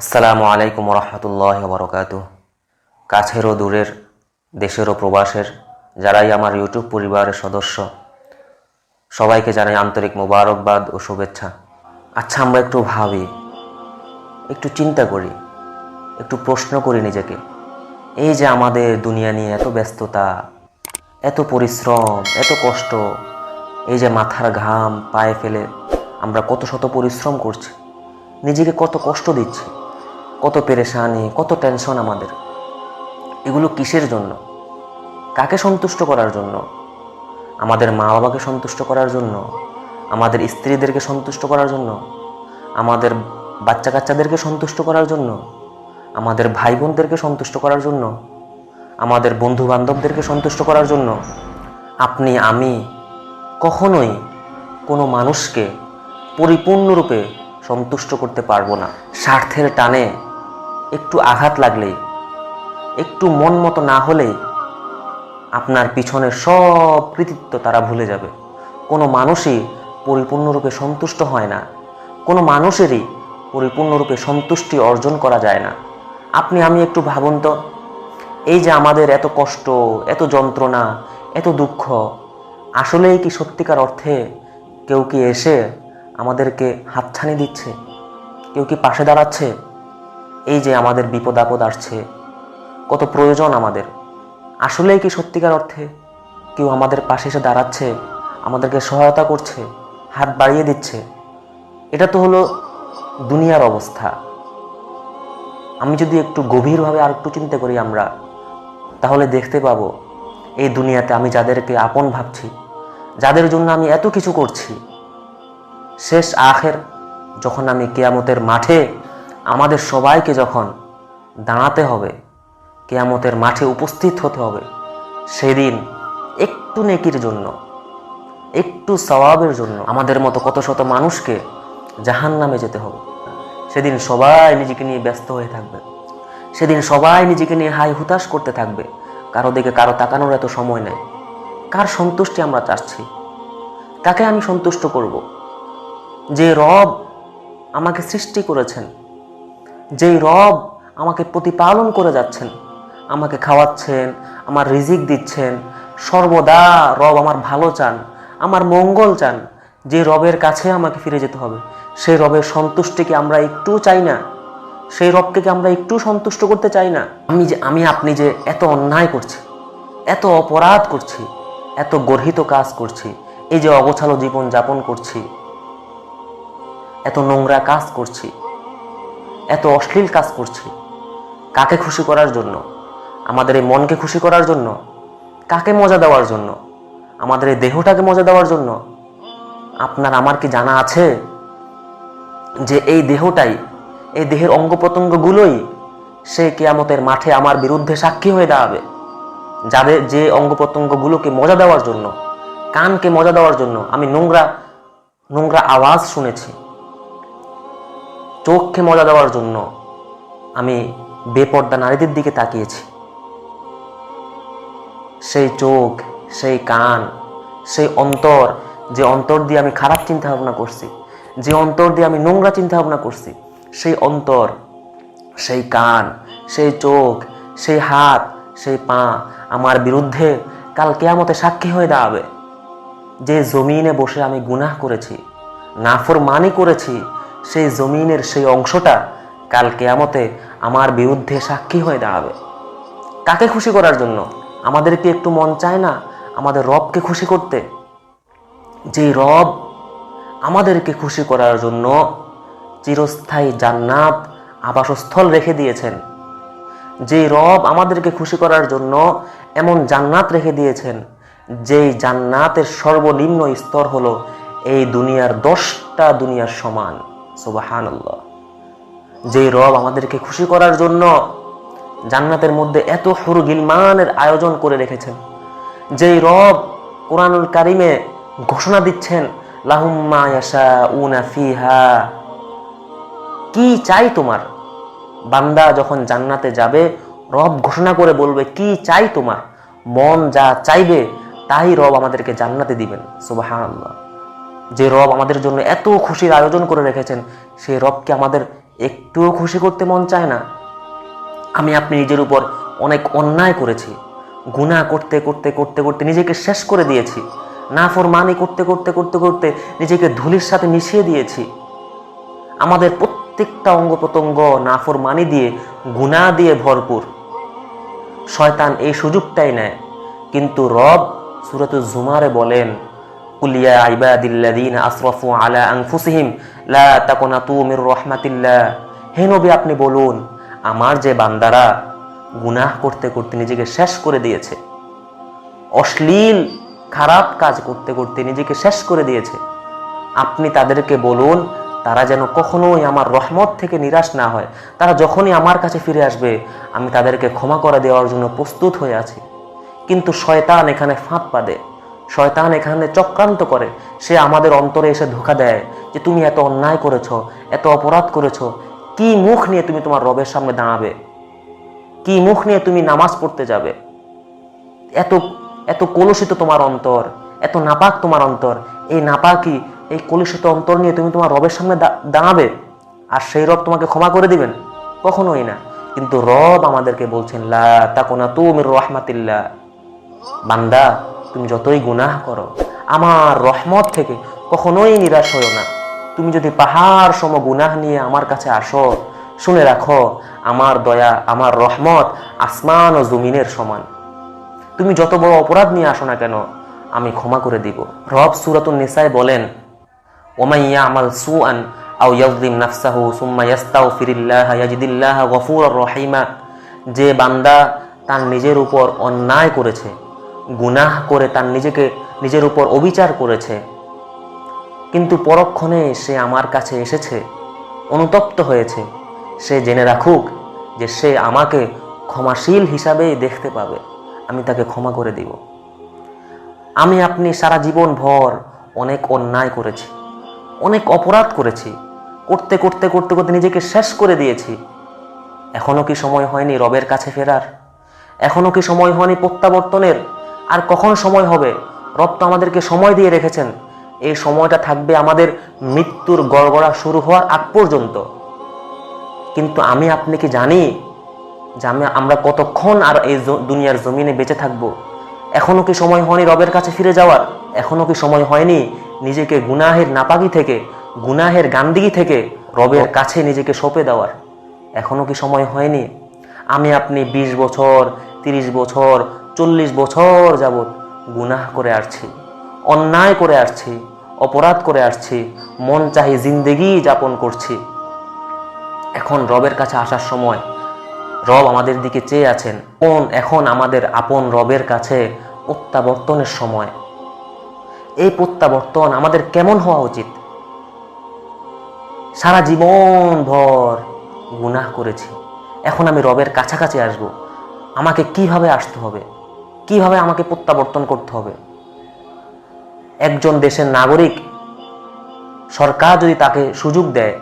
আসসালামু আলাইকুম রহমতুল্লাহি ওয়া বারাকাতুহু। কাছের ও দূরের, দেশের ও প্রবাসের যারাই আমার ইউটিউব পরিবারের সদস্য, সবাইকে জানাই আন্তরিক মোবারকবাদ ও শুভেচ্ছা। আচ্ছা, আমরা একটু ভাবি, একটু চিন্তা করি, একটু প্রশ্ন করি নিজেকে। এই যে আমাদের দুনিয়া নিয়ে এত ব্যস্ততা, এত পরিশ্রম, এত কষ্ট, এই যে মাথার ঘাম পায়ে ফেলে আমরা কত শত পরিশ্রম করছি, নিজেকে কত কষ্ট দিচ্ছি, কত পেরেশানি, কত টেনশন আমাদের, এগুলো কিসের জন্য? কাকে সন্তুষ্ট করার জন্য? আমাদের মা বাবাকে সন্তুষ্ট করার জন্য? আমাদের স্ত্রীদেরকে সন্তুষ্ট করার জন্য? আমাদের বাচ্চা কাচ্চাদেরকে সন্তুষ্ট করার জন্য? আমাদের ভাই বোনদেরকে সন্তুষ্ট করার জন্য? আমাদের বন্ধু বান্ধবদেরকে সন্তুষ্ট করার জন্য? আপনি আমি কখনোই কোনো মানুষকে পরিপূর্ণরূপে সন্তুষ্ট করতে পারবো না। স্বার্থের টানে একটু আঘাত লাগলেই, একটু মন মতো না হলেই আপনার পিছনের সব কৃতিত্ব তারা ভুলে যাবে। কোনো মানুষই পরিপূর্ণরূপে সন্তুষ্ট হয় না, কোনো মানুষেরই পরিপূর্ণরূপে সন্তুষ্টি অর্জন করা যায় না। আপনি আমি একটু ভাবুন তো, এই যে আমাদের এত কষ্ট, এত যন্ত্রণা, এত দুঃখ, আসলেই কি সত্যিকার অর্থে কেউ কি এসে আমাদেরকে হাতছানি দিচ্ছে? কেউ কি পাশে দাঁড়াচ্ছে? এই যে আমাদের বিপদ আপদ আসছে, কত প্রয়োজন আমাদের, আসলেই কি সত্যিকার অর্থে কেউ আমাদের পাশে এসে দাঁড়াচ্ছে, আমাদেরকে সহায়তা করছে, হাত বাড়িয়ে দিচ্ছে? এটা তো হলো দুনিয়ার অবস্থা। আমি যদি একটু গভীরভাবে আর একটু চিন্তা করি আমরা, তাহলে দেখতে পাবো এই দুনিয়াতে আমি যাদেরকে আপন ভাবছি, যাদের জন্য আমি এত কিছু করছি, শেষ আখের যখন আমি কিয়ামতের মাঠে আমাদের সবাইকে যখন দাঁড়াতে হবে, কিয়ামতের মাঠে উপস্থিত হতে হবে, সেদিন একটু নেকির জন্য, একটু সওয়াবের জন্য আমাদের মতো কত শত মানুষকে জাহান্নামে যেতে হবে। সেদিন সবাই নিজেকে নিয়ে ব্যস্ত হয়ে থাকবে, সেদিন সবাই নিজেকে নিয়ে হাই হুতাশ করতে থাকবে। কারো দিকে কারো তাকানোর এত সময় নেই। কার সন্তুষ্টি আমরা চাচ্ছি? কাকে আমি সন্তুষ্ট করব? যে রব আমাকে সৃষ্টি করেছেন, যেই রব আমাকে প্রতিপালন করে যাচ্ছেন, আমাকে খাওয়াচ্ছেন, আমার রিজিক দিচ্ছেন, সর্বদা রব আমার ভালো চান, আমার মঙ্গল চান, যে রবের কাছে আমাকে ফিরে যেতে হবে, সেই রবের সন্তুষ্টিকে আমরা একটু চাই না? সেই রবকে কি আমরা একটু সন্তুষ্ট করতে চাই না? আপনি যে এত অন্যায় করছি, এত অপরাধ করছি, এত গর্হিত কাজ করছি, এই যে অগোছালো জীবন যাপন করছি, এত নোংরা কাজ করছি, এত অশ্লীল কাজ করছি, কাকে খুশি করার জন্য? আমাদের এই মনকে খুশি করার জন্য? কাকে মজা দেওয়ার জন্য? আমাদের এই দেহটাকে মজা দেওয়ার জন্য? আপনার আমার কি জানা আছে যে এই দেহটাই, এই দেহের অঙ্গ প্রত্যঙ্গগুলোই সেই কিয়ামতের মাঠে আমার বিরুদ্ধে সাক্ষী হয়ে দাঁড়াবে? যে অঙ্গ প্রত্যঙ্গগুলোকে মজা দেওয়ার জন্য, কানকে মজা দেওয়ার জন্য আমি নোংরা নোংরা আওয়াজ শুনেছি, চোখকে মজা দেওয়ার জন্য আমি বেপর্দা নারীদের দিকে তাকিয়েছি, সেই চোখ, সেই কান, সেই অন্তর, যে অন্তর দিয়ে আমি খারাপ চিন্তা ভাবনা করছি, যে অন্তর দিয়ে আমি নোংরা চিন্তা ভাবনা করছি, সেই অন্তর, সেই কান, সেই চোখ, সেই হাত, সেই পা আমার বিরুদ্ধে কাল কিয়ামতে সাক্ষী হয়ে দাঁড়াবে। যে জমিনে বসে আমি গুনাহ করেছি, নাফরমানি করেছি, সেই জমিনের সেই অংশটা কাল কিয়ামতে আমার বিরুদ্ধে সাক্ষী হয়ে দাঁড়াবে। কাকে খুশি করার জন্য? আমাদের কি একটু মন চায় না আমাদের রবকে খুশি করতে? যে রব আমাদেরকে খুশি করার জন্য চিরস্থায়ী জান্নাত আবাসস্থল রেখে দিয়েছেন, যে রব আমাদেরকে খুশি করার জন্য এমন জান্নাত রেখে দিয়েছেন, যেই জান্নাতের সর্বনিম্ন স্তর হলো এই দুনিয়ার 10টা দুনিয়ার সমান। সুবহানাল্লাহ। যেই রব আমাদেরকে খুশি করার জন্য জান্নাতের মধ্যে এত হুর গিলমানের আয়োজন করে রেখেছেন, যেই রব কোরআনুল কারিমে ঘোষণা দিচ্ছেন, লাহুম মা ইয়াশাউনা ফিহা। কি চাই তোমার? বান্দা যখন জান্নাতে যাবে, রব ঘোষণা করে বলবে, কি চাই তোমার? মন যা চাইবে তাই রব আমাদেরকে জান্নাতে দিবেন। সুবহানাল্লাহ। যে রব আমাদের জন্য এত খুশির আয়োজন করে রেখেছেন, সেই রবকে আমাদের একটুও খুশি করতে মন চায় না? আমি আপনি নিজের উপর অনেক অন্যায় করেছি, গুনাহ করতে করতে করতে করতে নিজেকে শেষ করে দিয়েছি, নাফরমানি করতে করতে করতে করতে নিজেকে ধুলির সাথে মিশিয়ে দিয়েছি। আমাদের প্রত্যেকটা অঙ্গ প্রত্যঙ্গ নাফরমানি দিয়ে, গুনাহ দিয়ে ভরপুর। শয়তান এই সুযোগটাই নেয়। কিন্তু রব সূরাতুজ জুমারে বলেন, কুল ইয়া ইবাদিল্লাযীনা আসরাফু আলা আনফুসিহিম লা তাকুনাতু মির রাহমাতিল্লাহ। হে নবী, আপনি বলুন, আমার যে বান্দারা গুনাহ করতে করতে নিজেকে শেষ করে দিয়েছে, অশ্লীল খারাপ কাজ করতে করতে নিজেকে শেষ করে দিয়েছে, আপনি তাদেরকে বলুন তারা যেন কখনোই আমার রহমত থেকে নিরাশ না হয়। তারা যখনই আমার কাছে ফিরে আসবে, আমি তাদেরকে ক্ষমা করে দেওয়ার জন্য প্রস্তুত হয়ে আছি। কিন্তু শয়তান এখানে ফাঁদ পাতে, শয়তান এখানে চক্রান্ত করে। সে আমাদের অন্তরে এসে ধোঁকা দেয় যে তুমি এত অন্যায় করেছো, এত অপরাধ করেছো, কি মুখ নিয়ে তুমি তোমার রবের সামনে দাঁড়াবে? কি মুখ নিয়ে তুমি নামাজ পড়তে যাবে? এত এত কলুষিত তোমার অন্তর, এত নাপাক তোমার অন্তর। এই নাপাকি, এই কলুষিত অন্তর নিয়ে তুমি তোমার রবের সামনে দাঁড়াবে? আর সেই রব তোমাকে ক্ষমা করে দিবেন? কখনোই না। কিন্তু রব আমাদেরকে বলছেন, লা তাকুনাতু মির রাহমাতিল্লাহ। বান্দা, তুমি যতই গুনাহ করো, আমার রহমত থেকে কখনোই নিরাশ হও না। তুমি যদি পাহাড় সম গুনাহ নিয়ে আমার কাছে আসো, শুনে রাখো, আমার দয়া, আমার রহমত আসমান ও জমিনের সমান। তুমি যত বড় অপরাধ নিয়ে আসো না কেন, আমি ক্ষমা করে দিব। রব সূরাতুন নিসায় বলেন, ওমান ইয়ামাল সুআন আও ইয়াযলিম নাফসাহু সুম্মা ইয়াস্তাগফিরিল্লাহা ইয়াজিদিল্লাহা গফুরুর রহিমা। যে বান্দা তার নিজের উপর অন্যায় করেছে, গুনাহ করে তার নিজের উপর অবিচার করেছে, কিন্তু পরক্ষণে সে আমার কাছে এসেছে, অনুতপ্ত হয়েছে, সে জেনে রাখুক যে সে আমাকে ক্ষমাশীল হিসাবেই দেখতে পাবে। আমি তাকে ক্ষমা করে দিব। আমি আপনি সারা জীবন ভর অনেক অন্যায় করেছি, অনেক অপরাধ করেছি, করতে করতে করতে করতে নিজেকে শেষ করে দিয়েছি। এখনো কি সময় হয়নি রবের কাছে ফেরার? এখনো কি সময় হয়নি প্রত্যাবর্তনের? আর কখন সময় হবে? রব তো আমাদেরকে সময় দিয়ে রেখেছেন। এই সময়টা থাকবে আমাদের মৃত্যুর গড়গড়া শুরু হওয়ার আগ পর্যন্ত। কিন্তু আমি আপনি কি জানি যে আমরা কতক্ষণ আর এই দুনিয়ার জমিনে বেঁচে থাকবো? এখনো কি সময় হয়নি রবের কাছে ফিরে যাওয়ার? এখনো কি সময় হয়নি নিজেকে গুনাহের নাপাকি থেকে, গুনাহের গান্দিগি থেকে রবের কাছে নিজেকে সঁপে দেওয়ার? এখনো কি সময় হয়নি? আমি আপনি 20 বছর, 30 বছর, 40 বছর যাবৎ গুনাহ করে আসছি, অন্যায় করে আসছি, অপরাধ করে আসছি, মন চাহি জিন্দেগি যাপন করছি। এখন রবের কাছে আসার সময়। রব আমাদের দিকে চেয়ে আছেন। এখন আমাদের আপন রবের কাছে প্রত্যাবর্তনের সময়। এই প্রত্যাবর্তন আমাদের কেমন হওয়া উচিত? সারা জীবন ভর গুনাহ করেছি, এখন আমি রবের কাছাকাছি আসব। আমাকে কিভাবে আসতে হবে? কিভাবে আমাকে প্রত্যাবর্তন করতে হবে? একজন দেশের নাগরিক, সরকার যদি তাকে সুযোগ দেয়,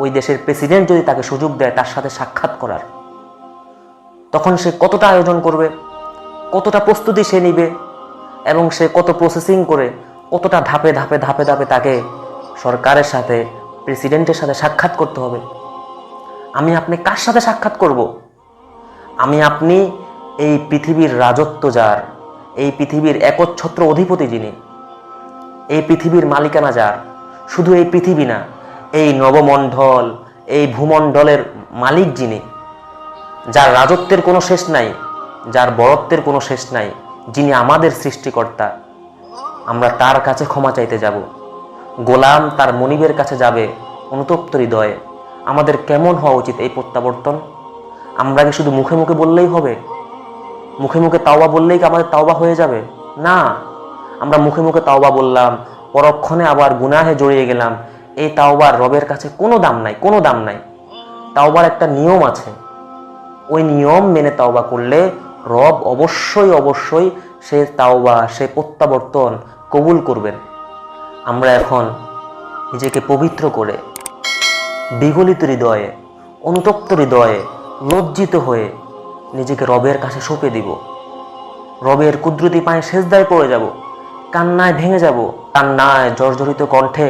ওই দেশের প্রেসিডেন্ট যদি তাকে সুযোগ দেয় তার সাথে সাক্ষাৎ করার, তখন সে কতটা আয়োজন করবে, কতটা প্রস্তুতি সে নিবে, এবং সে কত প্রসেসিং করে, কতটা ধাপে ধাপে ধাপে ধাপে তাকে সরকারের সাথে, প্রেসিডেন্টের সাথে সাক্ষাৎ করতে হবে। আমি আপনি কার সাথে সাক্ষাৎ করব? আমি আপনি এই পৃথিবীর রাজত্ব যার, এই পৃথিবীর একচ্ছত্র অধিপতি যিনি, এই পৃথিবীর মালিকানা যার, শুধু এই পৃথিবী না, এই নবমণ্ডল, এই ভূমণ্ডলের মালিক যিনি, যার রাজত্বের কোনো শেষ নাই, যার বড়ত্বের কোনো শেষ নাই, যিনি আমাদের সৃষ্টিকর্তা, আমরা তার কাছে ক্ষমা চাইতে যাব। গোলাম তার মনিবের কাছে যাবে অনুতপ্ত হৃদয়ে। আমাদের কেমন হওয়া উচিত এই প্রত্যাবর্তন? আমরা কি শুধু মুখে মুখে বললেই হবে? মুখে মুখে তাওবা বললেই কি আমাদের তাওবা হয়ে যাবে? না। আমরা মুখে মুখে তাওবা বললাম, পরক্ষণে আবার গুনাহে জড়িয়ে গেলাম। এই তাওবার রবের কাছে কোনো দাম নাই, কোনো দাম নাই। তাওবার একটা নিয়ম আছে, ওই নিয়ম মেনে তাওবা করলে রব অবশ্যই অবশ্যই সে তাওবা, সে প্রত্যাবর্তন কবুল করবেন। আমরা এখন নিজেকে পবিত্র করে, বিগলিত হৃদয়ে, অনুতপ্ত হৃদয়ে, লজ্জিত হয়ে নিজেকে রবের কাছে সঁপে দিব। রবের কুদরতি পায়ে সেজদায় পড়ে যাব, কান্নায় ভেঙে যাব, কান্নায় জর্জরিত কণ্ঠে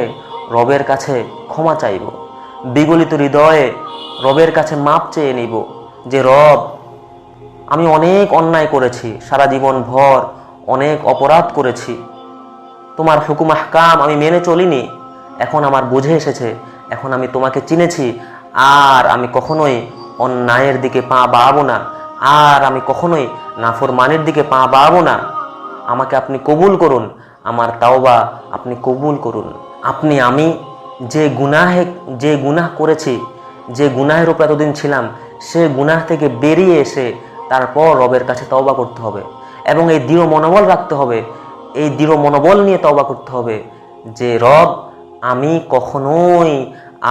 রবের কাছে ক্ষমা চাইব। বিগলিত হৃদয়ে রবের কাছে মাপ চেয়ে নিব যে রব, আমি অনেক অন্যায় করেছি, সারা জীবন ভর অনেক অপরাধ করেছি, তোমার হুকুম আহকাম আমি মেনে চলিনি, এখন আমার বুঝে এসেছে, এখন আমি তোমাকে চিনেছি, আর আমি কখনোই অন্যায়ের দিকে পা বাড়াবো না, আর আমি কখনোই নাফরমানের দিকে পা বাড়াবো না। আমাকে আপনি কবুল করুন, আমার তাওবা আপনি কবুল করুন। আমি যে গুনাহ করেছি, যে গুনাহের উপর এতদিন ছিলাম, সে গুনাহ থেকে বেরিয়ে এসে তারপর রবের কাছে তওবা করতে হবে এবং এই দৃঢ় মনোবল রাখতে হবে, এই দৃঢ় মনোবল নিয়ে তওবা করতে হবে যে রব, আমি কখনোই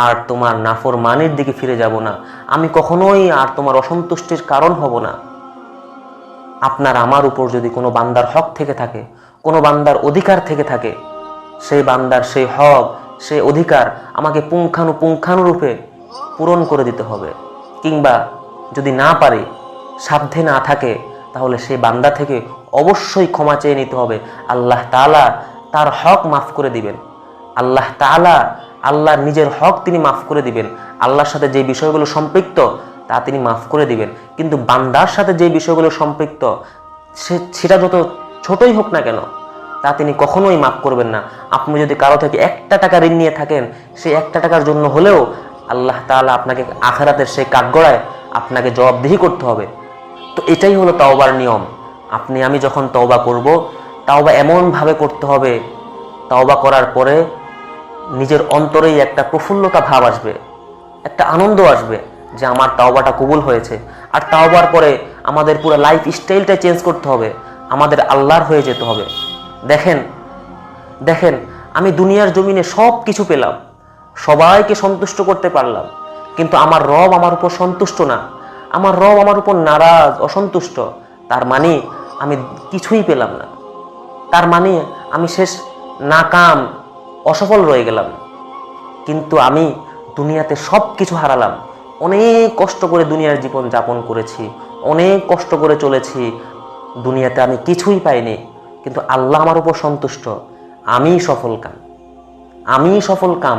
আর তোমার নাফরমানির দিকে ফিরে যাব না, আমি কখনোই আর তোমার অসন্তুষ্টির কারণ হব না। আপনার আমার উপর যদি কোনো বান্দার হক থেকে থাকে, কোনো বান্দার অধিকার থেকে থাকে, সেই বান্দার সেই হক, সেই অধিকার আমাকে পুঙ্খানুরূপে পূরণ করে দিতে হবে। কিংবা যদি না পারি, সাধ্যে না থাকে, তাহলে সেই বান্দা থেকে অবশ্যই ক্ষমা চেয়ে নিতে হবে। আল্লাহ তাআলা তার হক মাফ করে দিবেন। আল্লাহ তাআলা, আল্লাহর নিজের হক তিনি মাফ করে দিবেন। আল্লাহর সাথে যে বিষয়গুলো সম্পৃক্ত তা তিনি মাফ করে দিবেন, কিন্তু বান্দার সাথে যে বিষয়গুলো সম্পৃক্ত সেটা যত ছোটই হোক না কেন, তা তিনি কখনোই মাফ করবেন না। আপনি যদি কারো থেকে 1 টাকা ঋণ নিয়ে থাকেন, সেই 1 টাকার জন্য হলেও আল্লাহ তাআলা আপনাকে আখিরাতের সেই কাঠগড়ায় আপনাকে জবাবদিহি করতে হবে। তো এটাই হলো তাওবার নিয়ম। আমি যখন তওবা করব, তাওবা এমনভাবে করতে হবে, তাওবা করার পরে নিজের অন্তরেই একটা প্রফুল্লতা ভাব আসবে, একটা আনন্দ আসবে যে আমার তাওবাটা কবুল হয়েছে। আর তাওবার পরে আমাদের পুরো লাইফ স্টাইলটা চেঞ্জ করতে হবে, আমাদের আল্লাহর হয়ে যেতে হবে। দেখেন আমি দুনিয়ার জমিনে সব কিছু পেলাম, সবাইকে সন্তুষ্ট করতে পারলাম, কিন্তু আমার রব আমার উপর সন্তুষ্ট না, আমার রব আমার উপর নারাজ, অসন্তুষ্ট। তার মানে আমি কিছুই পেলাম না, তার মানে আমি শেষ নাকাম, অসফল রয়ে গেলাম। কিন্তু আমি দুনিয়াতে সব কিছু হারালাম, অনেক কষ্ট করে দুনিয়ার জীবন যাপন করেছি, অনেক কষ্ট করে চলেছি, দুনিয়াতে আমি কিছুই পাইনি, কিন্তু আল্লাহ আমার উপর সন্তুষ্ট। আমি সফল কাম।